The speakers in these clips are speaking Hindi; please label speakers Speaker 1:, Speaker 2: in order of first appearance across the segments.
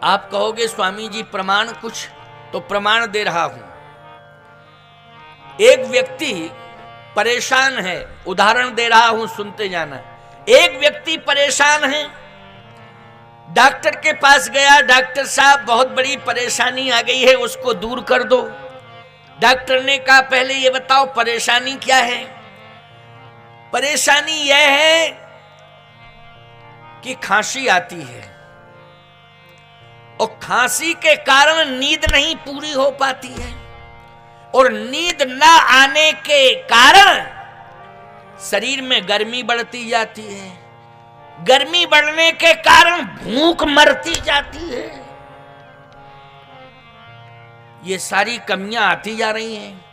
Speaker 1: आप कहोगे स्वामी जी प्रमाण कुछ, तो प्रमाण दे रहा हूं। एक व्यक्ति परेशान है, उदाहरण दे रहा हूं, सुनते जाना। एक व्यक्ति परेशान है, डॉक्टर के पास गया, डॉक्टर साहब बहुत बड़ी परेशानी आ गई है, उसको दूर कर दो। डॉक्टर ने कहा पहले ये बताओ परेशानी क्या है। परेशानी यह है कि खांसी आती है और खांसी के कारण नींद नहीं पूरी हो पाती है, और नींद ना आने के कारण शरीर में गर्मी बढ़ती जाती है, गर्मी बढ़ने के कारण भूख मरती जाती है। ये सारी कमियां आती जा रही हैं,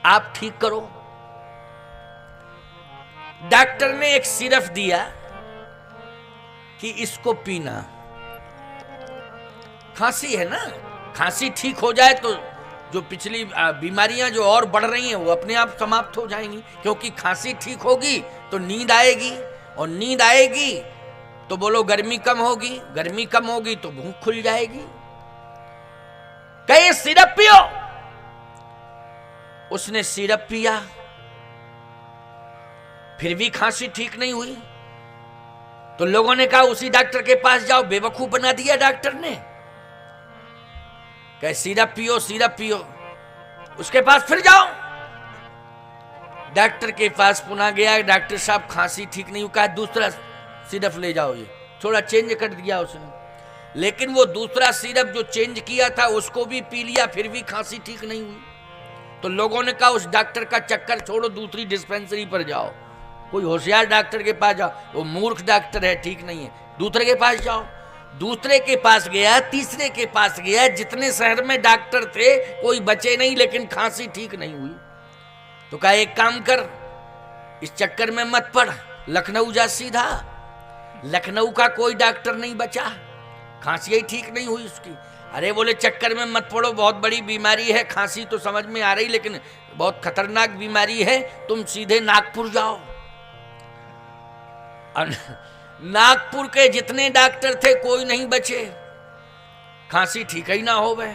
Speaker 1: आप ठीक करो। डॉक्टर ने एक सिरप दिया कि इसको पीना। खांसी है ना, खांसी ठीक हो जाए तो जो पिछली बीमारियां जो और बढ़ रही हैं वो अपने आप समाप्त हो जाएंगी, क्योंकि खांसी ठीक होगी तो नींद आएगी, और नींद आएगी तो बोलो गर्मी कम होगी, गर्मी कम होगी तो भूख खुल जाएगी। कहे सिरप पियो, उसने सिरप पिया, फिर भी खांसी ठीक नहीं हुई। तो लोगों ने कहा उसी डॉक्टर के पास जाओ, बेवकूफ बना दिया डॉक्टर ने। कहे सिरप पियो, सिरप पियो, उसके पास फिर जाओ। डॉक्टर के पास पुनः गया, डॉक्टर साहब खांसी ठीक नहीं हुई, कहा दूसरा सिरप ले जाओ। ये थोड़ा चेंज कर दिया उसने, लेकिन वो दूसरा सिरप जो चेंज किया था उसको भी पी लिया, फिर भी खांसी ठीक नहीं हुई। तो लोगों ने कहा उस डॉक्टर का चक्कर छोड़ो, दूसरी डिस्पेंसरी पर जाओ, कोई होशियार डॉक्टर के पास जाओ। वो मूर्ख डॉक्टर है, ठीक नहीं है, दूसरे के पास जाओ। दूसरे के पास गया, तीसरे के पास गया, जितने शहर में डॉक्टर थे कोई बचे नहीं, लेकिन खांसी ठीक नहीं हुई। तो कहा एक काम कर, इस चक्कर में मत पड़, लखनऊ जा सीधा। लखनऊ का कोई डॉक्टर नहीं बचा, खांसी ही ठीक नहीं हुई उसकी। अरे बोले चक्कर में मत पड़ो, बहुत बड़ी बीमारी है, खांसी तो समझ में आ रही लेकिन बहुत खतरनाक बीमारी है, तुम सीधे नागपुर जाओ। नागपुर के जितने डॉक्टर थे कोई नहीं बचे, खांसी ठीक ही ना हो गए।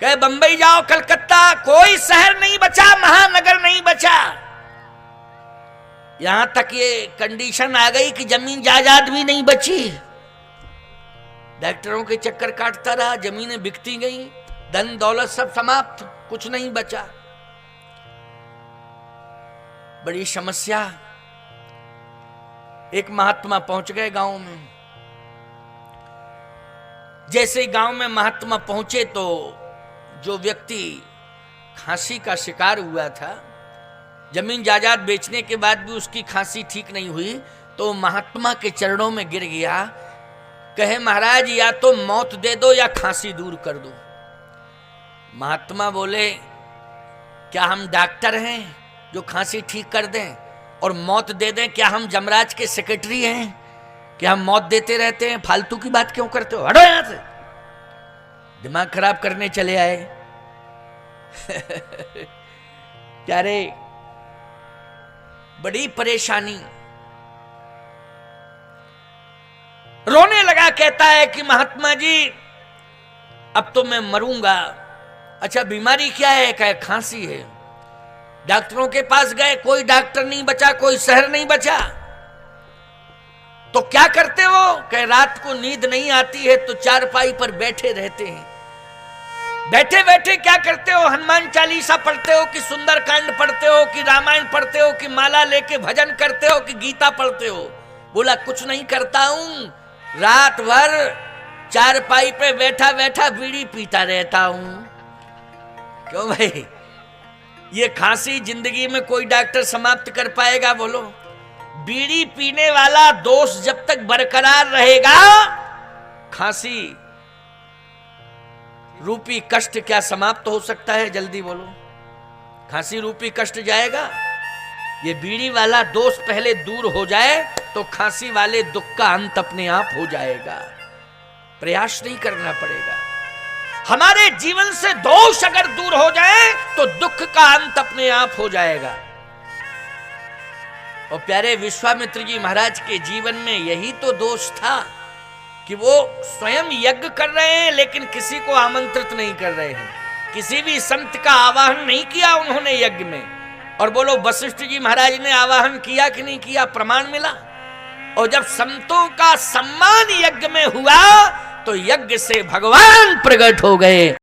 Speaker 1: कहे बंबई जाओ, कलकत्ता, कोई शहर नहीं बचा, महानगर नहीं बचा। यहां तक ये कंडीशन आ गई कि जमीन जायदाद भी नहीं बची। डॉक्टरों के चक्कर काटता रहा, जमीनें बिकती गई, धन दौलत सब समाप्त, कुछ नहीं बचा। बड़ी समस्या। एक महात्मा पहुंच गए गांव में। जैसे गांव में महात्मा पहुंचे तो जो व्यक्ति खांसी का शिकार हुआ था, जमीन जायदाद बेचने के बाद भी उसकी खांसी ठीक नहीं हुई, तो महात्मा के चरणों में गिर गया। कहे महाराज या तो मौत दे दो या खांसी दूर कर दो। महात्मा बोले क्या हम डॉक्टर हैं जो खांसी ठीक कर दें और मौत दे दें? क्या हम जमराज के सेक्रेटरी हैं कि हम मौत देते रहते हैं? फालतू की बात क्यों करते हो, हटो यहां से। दिमाग खराब करने चले आए। क्या रे, बड़ी परेशानी। रोने लगा, कहता है कि महात्मा जी अब तो मैं मरूंगा। अच्छा बीमारी क्या है? कहे खांसी है। डॉक्टरों के पास गए, कोई डॉक्टर नहीं बचा, कोई शहर नहीं बचा। तो क्या करते हो? कहे रात को नींद नहीं आती है तो चारपाई पर बैठे रहते हैं। बैठे बैठे क्या करते हो? हनुमान चालीसा पढ़ते हो कि सुंदरकांड पढ़ते हो कि रामायण पढ़ते हो कि माला लेके भजन करते हो कि गीता पढ़ते हो? बोला कुछ नहीं करता हूं, रात भर चारपाई पे बैठा बैठा बीड़ी पीता रहता हूं। क्यों भाई, ये खांसी जिंदगी में कोई डॉक्टर समाप्त कर पाएगा? बोलो, बीड़ी पीने वाला दोष जब तक बरकरार रहेगा, खांसी रूपी कष्ट क्या समाप्त हो सकता है? जल्दी बोलो, खांसी रूपी कष्ट जाएगा? ये बीड़ी वाला दोष पहले दूर हो जाए तो खांसी वाले दुख का अंत अपने आप हो जाएगा। प्रयास नहीं करना पड़ेगा। हमारे जीवन से दोष अगर दूर हो जाए तो दुख का अंत अपने आप हो जाएगा। और प्यारे विश्वामित्र जी महाराज के जीवन में यही तो दोष था। कि वो स्वयं यज्ञ कर रहे हैं लेकिन किसी को आमंत्रित नहीं कर रहे हैं, किसी भी संत का आवाहन नहीं किया उन्होंने यज्ञ में। और बोलो वशिष्ठ जी महाराज ने आवाहन किया कि नहीं किया, प्रमाण मिला। और जब संतों का सम्मान यज्ञ में हुआ तो यज्ञ से भगवान प्रकट हो गए।